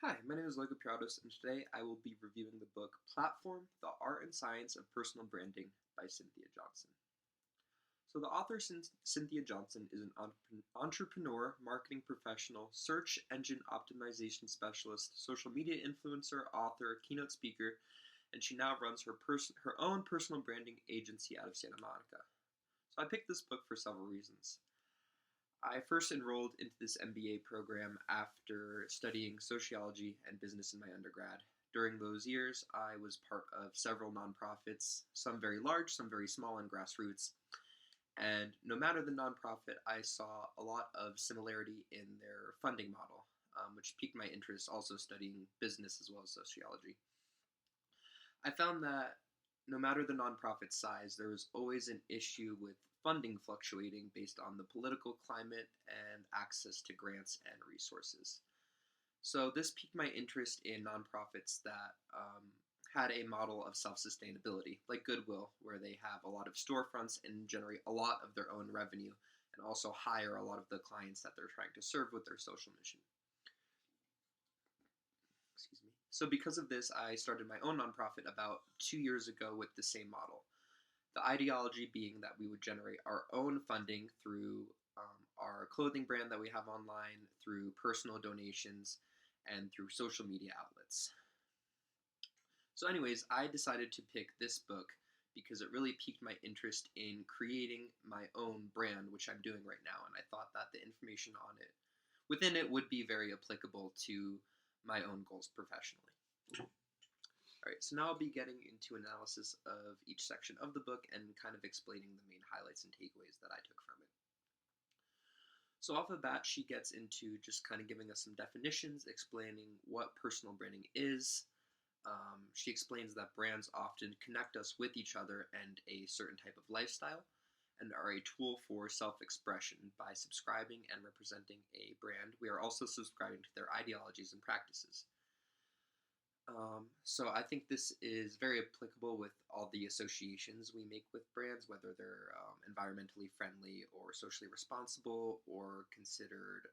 Hi, my name is Aleko, and today I will be reviewing the book Platform, The Art and Science of Personal Branding by Cynthia Johnson. So, the author, Cynthia Johnson, is an entrepreneur, marketing professional, search engine optimization specialist, social media influencer, author, keynote speaker, and she now runs her own personal branding agency out of Santa Monica. So, I picked this book for several reasons. I first enrolled into this MBA program after studying sociology and business in my undergrad. During those years, I was part of several nonprofits, some very large, some very small and grassroots. And no matter the nonprofit, I saw a lot of similarity in their funding model, which piqued my interest also studying business as well as sociology. I found that no matter the nonprofit size, there was always an issue with funding fluctuating based on the political climate and access to grants and resources. So this piqued my interest in nonprofits that had a model of self-sustainability, like Goodwill, where they have a lot of storefronts and generate a lot of their own revenue, and also hire a lot of the clients that they're trying to serve with their social mission. Excuse me. So because of this, I started my own nonprofit about 2 years ago with the same model. The ideology being that we would generate our own funding through our clothing brand that we have online, through personal donations, and through social media outlets. So anyways, I decided to pick this book because it really piqued my interest in creating my own brand, which I'm doing right now, and I thought that the information on it, within it, would be very applicable to my own goals professionally. Alright, so now I'll be getting into analysis of each section of the book and kind of explaining the main highlights and takeaways that I took from it. So off the bat, she gets into just kind of giving us some definitions, explaining what personal branding is. She explains that brands often connect us with each other and a certain type of lifestyle, and are a tool for self-expression. By subscribing and representing a brand, we are also subscribing to their ideologies and practices. So I think this is very applicable with all the associations we make with brands, whether they're environmentally friendly or socially responsible or considered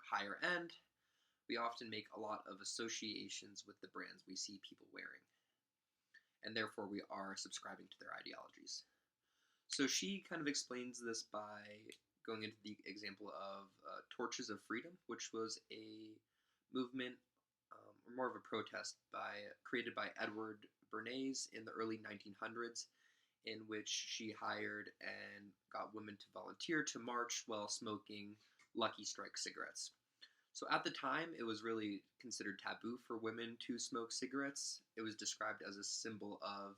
higher end. We often make a lot of associations with the brands we see people wearing, and therefore we are subscribing to their ideologies. So she kind of explains this by going into the example of Torches of Freedom, which was a movement or more of a protest created by Edward Bernays in the early 1900s, in which she hired and got women to volunteer to march while smoking Lucky Strike cigarettes. So at the time, it was really considered taboo for women to smoke cigarettes. It was described as a symbol of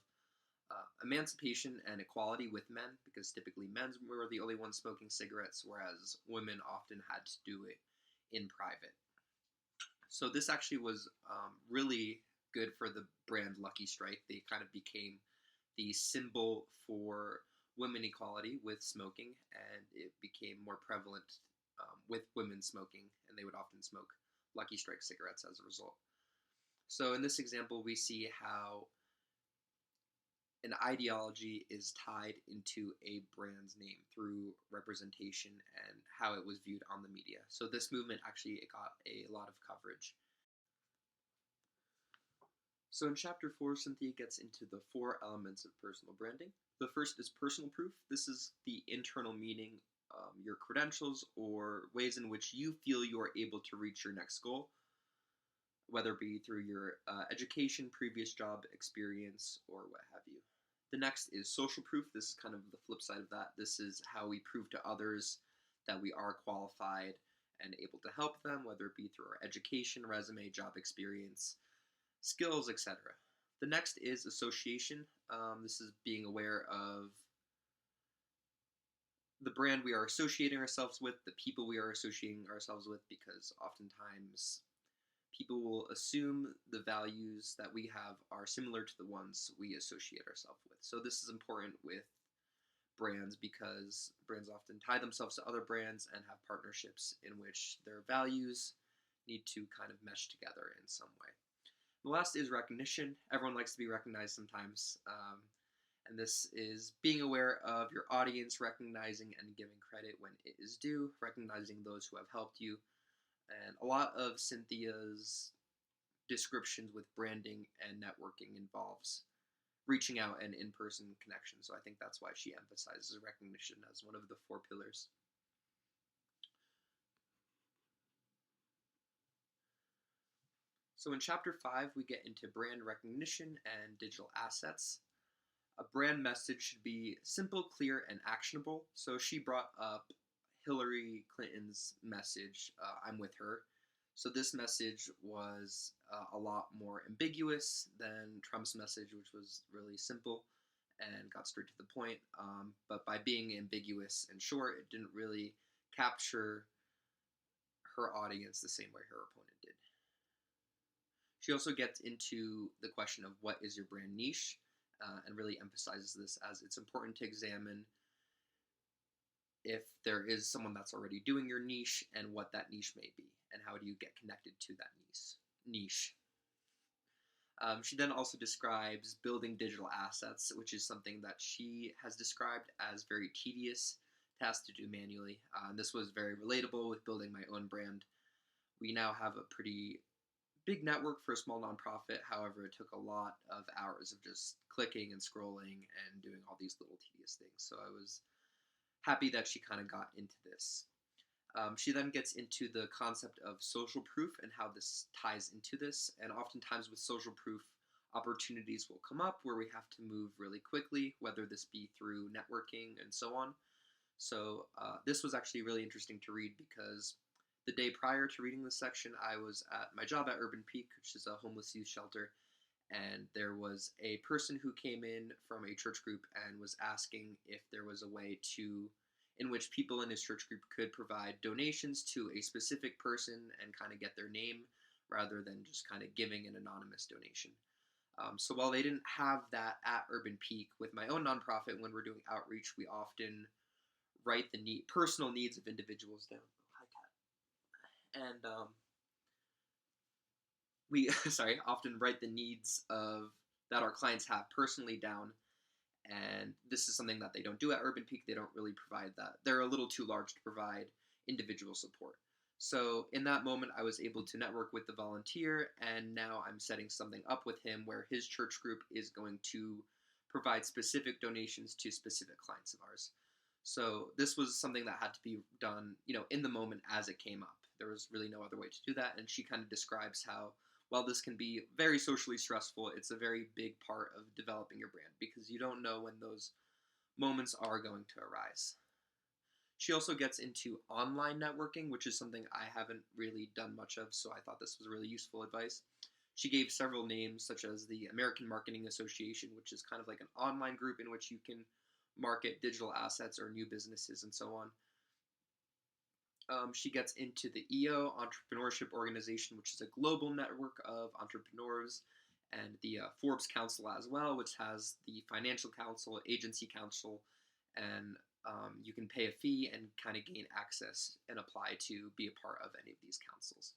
emancipation and equality with men, because typically men were the only ones smoking cigarettes, whereas women often had to do it in private. So this actually was really good for the brand Lucky Strike. They kind of became the symbol for women equality with smoking, and it became more prevalent with women smoking, and they would often smoke Lucky Strike cigarettes as a result. So in this example, we see how an ideology is tied into a brand's name through representation and how it was viewed on the media. So this movement actually got a lot of coverage. So in chapter 4, Cynthia gets into the 4 elements of personal branding. The first is personal proof. This is the internal meaning, your credentials, or ways in which you feel you are able to reach your next goal, whether it be through your education, previous job experience, or what have you. The next is social proof. This is kind of the flip side of that. This is how we prove to others that we are qualified and able to help them, whether it be through our education, resume, job experience, skills, etc. The next is association. This is being aware of the brand we are associating ourselves with, the people we are associating ourselves with, because oftentimes people will assume the values that we have are similar to the ones we associate ourselves with. So this is important with brands because brands often tie themselves to other brands and have partnerships in which their values need to kind of mesh together in some way. The last is recognition. Everyone likes to be recognized sometimes. And this is being aware of your audience, recognizing and giving credit when it is due, recognizing those who have helped you, And a lot of Cynthia's descriptions with branding and networking involves reaching out and in-person connection. So I think that's why she emphasizes recognition as one of the four pillars. So in chapter 5, we get into brand recognition and digital assets. A brand message should be simple, clear, and actionable. So she brought up Hillary Clinton's message, I'm with her. So this message was a lot more ambiguous than Trump's message, which was really simple and got straight to the point. But by being ambiguous and short, it didn't really capture her audience the same way her opponent did. She also gets into the question of what is your brand niche, and really emphasizes this as it's important to examine if there is someone that's already doing your niche and what that niche may be, and how do you get connected to that niche. She then also describes building digital assets, which is something that she has described as very tedious task to do manually. And this was very relatable with building my own brand. We now have a pretty big network for a small nonprofit. However, it took a lot of hours of just clicking and scrolling and doing all these little tedious things. So I was happy that she kind of got into this. She then gets into the concept of social proof and how this ties into this. And oftentimes with social proof, opportunities will come up where we have to move really quickly, whether this be through networking and so on. So this was actually really interesting to read because the day prior to reading this section, I was at my job at Urban Peak, which is a homeless youth shelter, and there was a person who came in from a church group and was asking if there was a way in which people in his church group could provide donations to a specific person and kind of get their name rather than just kind of giving an anonymous donation. So while they didn't have that at Urban Peak, with my own nonprofit, when we're doing outreach, we often write the personal needs of individuals down. And we often write the needs of that our clients have personally down, and this is something that they don't do at Urban Peak. They don't really provide that. They're a little too large to provide individual support. So in that moment, I was able to network with the volunteer, and now I'm setting something up with him where his church group is going to provide specific donations to specific clients of ours. So this was something that had to be done, in the moment as it came up. There was really no other way to do that, and she kind of describes how, while this can be very socially stressful, it's a very big part of developing your brand because you don't know when those moments are going to arise. She also gets into online networking, which is something I haven't really done much of, so I thought this was really useful advice. She gave several names, such as the American Marketing Association, which is kind of like an online group in which you can market digital assets or new businesses and so on. She gets into the EO Entrepreneurship Organization, which is a global network of entrepreneurs, and the Forbes Council as well, which has the Financial Council, Agency Council, and you can pay a fee and kind of gain access and apply to be a part of any of these councils.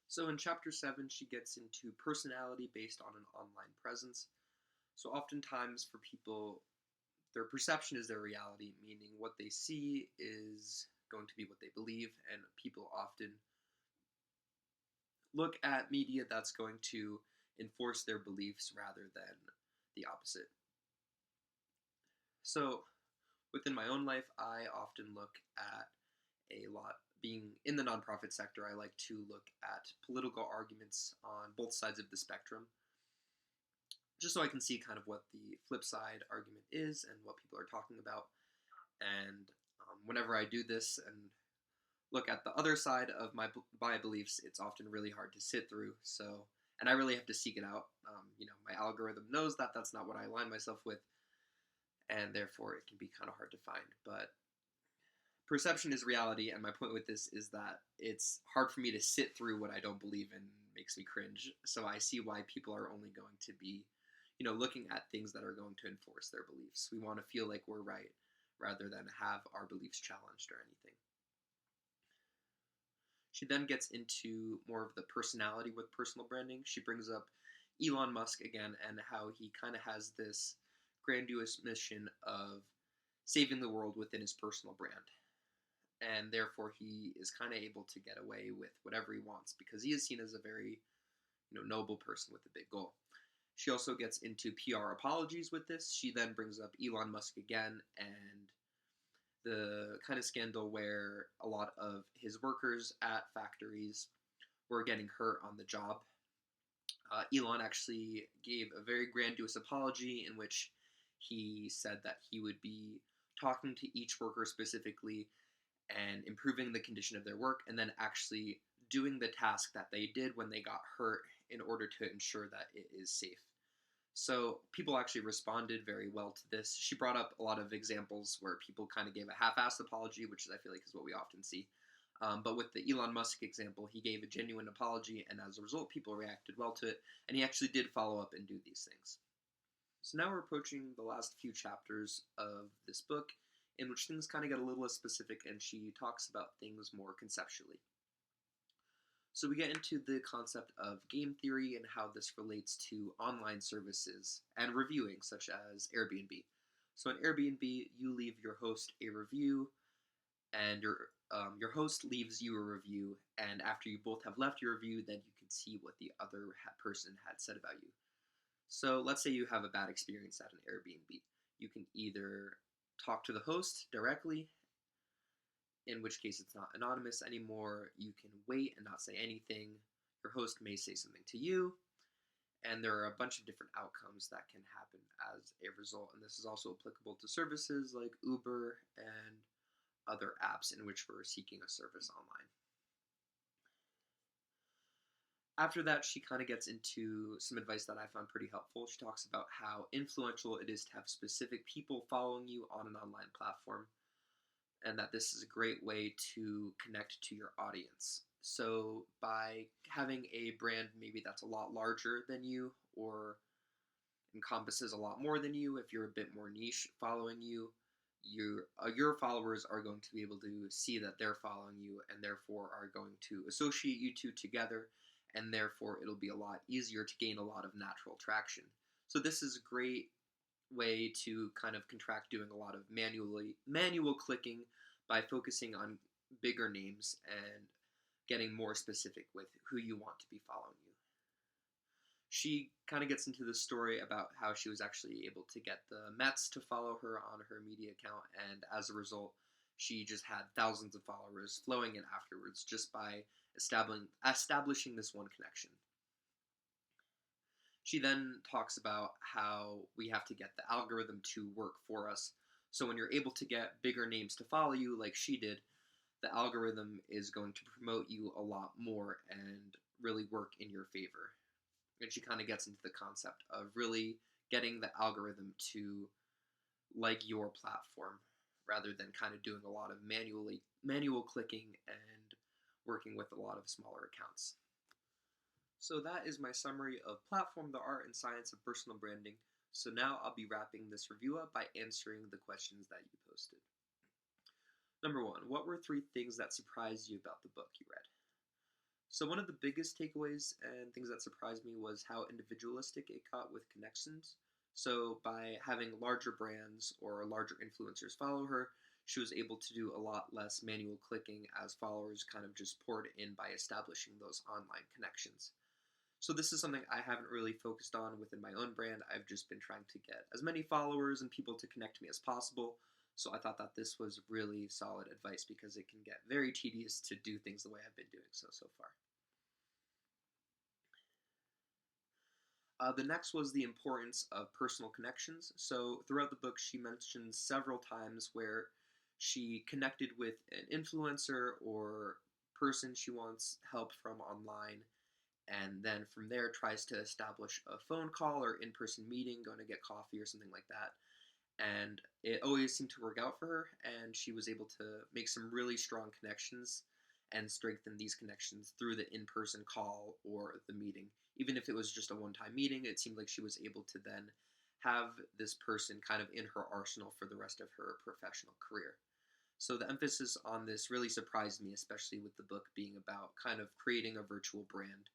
So in chapter 7, she gets into personality based on an online presence. So oftentimes for people, their perception is their reality, meaning what they see is going to be what they believe, and people often look at media that's going to enforce their beliefs rather than the opposite. So within my own life, I often look at being in the nonprofit sector, I like to look at political arguments on both sides of the spectrum, just so I can see kind of what the flip side argument is and what people are talking about. And whenever I do this and look at the other side of my beliefs, it's often really hard to sit through. So, and I really have to seek it out. My algorithm knows that that's not what I align myself with, and therefore it can be kind of hard to find. But perception is reality, and my point with this is that it's hard for me to sit through what I don't believe in. Makes me cringe. So I see why people are only going to be, looking at things that are going to enforce their beliefs. We want to feel like we're right rather than have our beliefs challenged or anything. She then gets into more of the personality with personal branding. She brings up Elon Musk again and how he kind of has this grandiose mission of saving the world within his personal brand. and therefore he is kind of able to get away with whatever he wants because he is seen as a very noble person with a big goal. She also gets into PR apologies with this. She then brings up Elon Musk again and the kind of scandal where a lot of his workers at factories were getting hurt on the job. Elon actually gave a very grandiose apology in which he said that he would be talking to each worker specifically and improving the condition of their work, and then actually doing the task that they did when they got hurt in order to ensure that it is safe. So people actually responded very well to this. She brought up a lot of examples where people kind of gave a half-assed apology, which I feel like is what we often see. But with the Elon Musk example, he gave a genuine apology, and as a result, people reacted well to it, and he actually did follow up and do these things. So now we're approaching the last few chapters of this book, in which things kind of get a little less specific, and she talks about things more conceptually. So we get into the concept of game theory and how this relates to online services and reviewing, such as Airbnb. So in Airbnb, you leave your host a review, and your host leaves you a review, and after you both have left your review, then you can see what the other person had said about you. So let's say you have a bad experience at an Airbnb. You can either talk to the host directly, in which case it's not anonymous anymore. You can wait and not say anything. Your host may say something to you, and there are a bunch of different outcomes that can happen as a result. And this is also applicable to services like Uber and other apps in which we're seeking a service online. After that, she kind of gets into some advice that I found pretty helpful. She talks about how influential it is to have specific people following you on an online platform, and that this is a great way to connect to your audience. So by having a brand maybe that's a lot larger than you or encompasses a lot more than you, if you're a bit more niche following you, your followers are going to be able to see that they're following you and therefore are going to associate you two together, and therefore it'll be a lot easier to gain a lot of natural traction. So this is a great way to kind of contract doing a lot of manual clicking by focusing on bigger names and getting more specific with who you want to be following you. She kind of gets into the story about how she was actually able to get the Mets to follow her on her media account, and as a result, she just had thousands of followers flowing in afterwards just by establishing this one connection. She then talks about how we have to get the algorithm to work for us. So when you're able to get bigger names to follow you, like she did, the algorithm is going to promote you a lot more and really work in your favor. And she kind of gets into the concept of really getting the algorithm to like your platform rather than kind of doing a lot of manual clicking and working with a lot of smaller accounts. So that is my summary of Platform, the Art and Science of Personal Branding. So now I'll be wrapping this review up by answering the questions that you posted. Number 1, what were 3 things that surprised you about the book you read? So one of the biggest takeaways and things that surprised me was how individualistic it got with connections. So by having larger brands or larger influencers follow her, she was able to do a lot less manual clicking as followers kind of just poured in by establishing those online connections. So this is something I haven't really focused on within my own brand. I've just been trying to get as many followers and people to connect to me as possible. So I thought that this was really solid advice because it can get very tedious to do things the way I've been doing so far. The next was the importance of personal connections. So throughout the book, she mentions several times where she connected with an influencer or person she wants help from online, and then from there tries to establish a phone call or in-person meeting, going to get coffee or something like that. And it always seemed to work out for her, and she was able to make some really strong connections and strengthen these connections through the in-person call or the meeting. Even if it was just a one-time meeting, it seemed like she was able to then have this person kind of in her arsenal for the rest of her professional career. So the emphasis on this really surprised me, especially with the book being about kind of creating a virtual brand.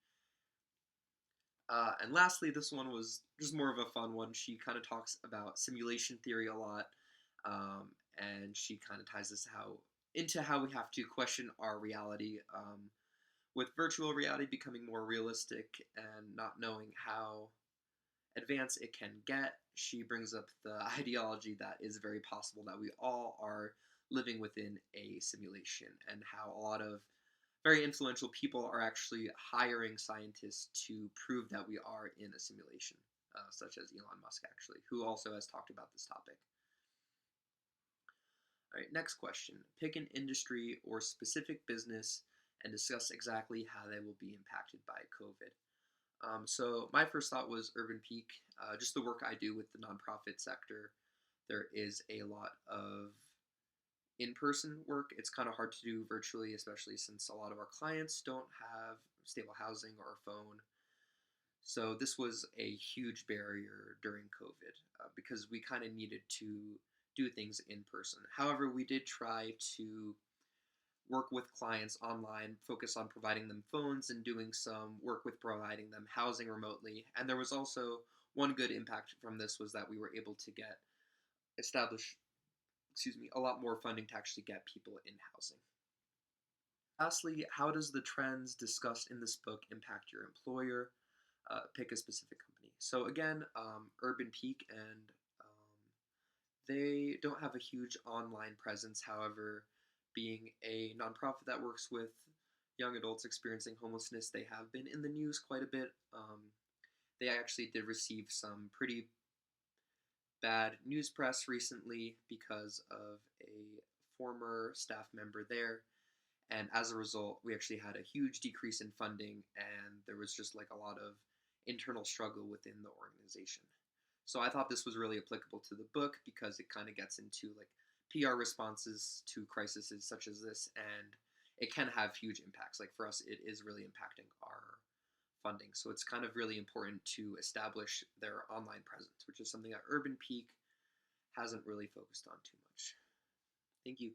And lastly, this one was just more of a fun one. She kind of talks about simulation theory a lot, and she kind of ties this to how into how we have to question our reality. With virtual reality becoming more realistic and not knowing how advanced it can get, she brings up the ideology that is very possible that we all are living within a simulation, and how a lot of very influential people are actually hiring scientists to prove that we are in a simulation, such as Elon Musk, actually, who also has talked about this topic. All right, next question. Pick an industry or specific business and discuss exactly how they will be impacted by COVID. So my first thought was Urban Peak, just the work I do with the nonprofit sector. There is a lot of in-person work. It's kind of hard to do virtually, especially since a lot of our clients don't have stable housing or a phone. So this was a huge barrier during COVID, because we kind of needed to do things in person. However, we did try to work with clients online, focus on providing them phones and doing some work with providing them housing remotely. And there was also one good impact from this was that we were able to get establish, a lot more funding to actually get people in housing. Lastly, how does the trends discussed in this book impact your employer? Pick a specific company. So again, Urban Peak, and they don't have a huge online presence. However, being a nonprofit that works with young adults experiencing homelessness, they have been in the news quite a bit. They actually did receive some pretty bad news press recently because of a former staff member there. And as a result, we actually had a huge decrease in funding, and there was just like a lot of internal struggle within the organization. So I thought this was really applicable to the book because it kind of gets into like PR responses to crises such as this, and it can have huge impacts. Like for us, it is really impacting our funding. So it's kind of really important to establish their online presence, which is something that Urban Peak hasn't really focused on too much. Thank you.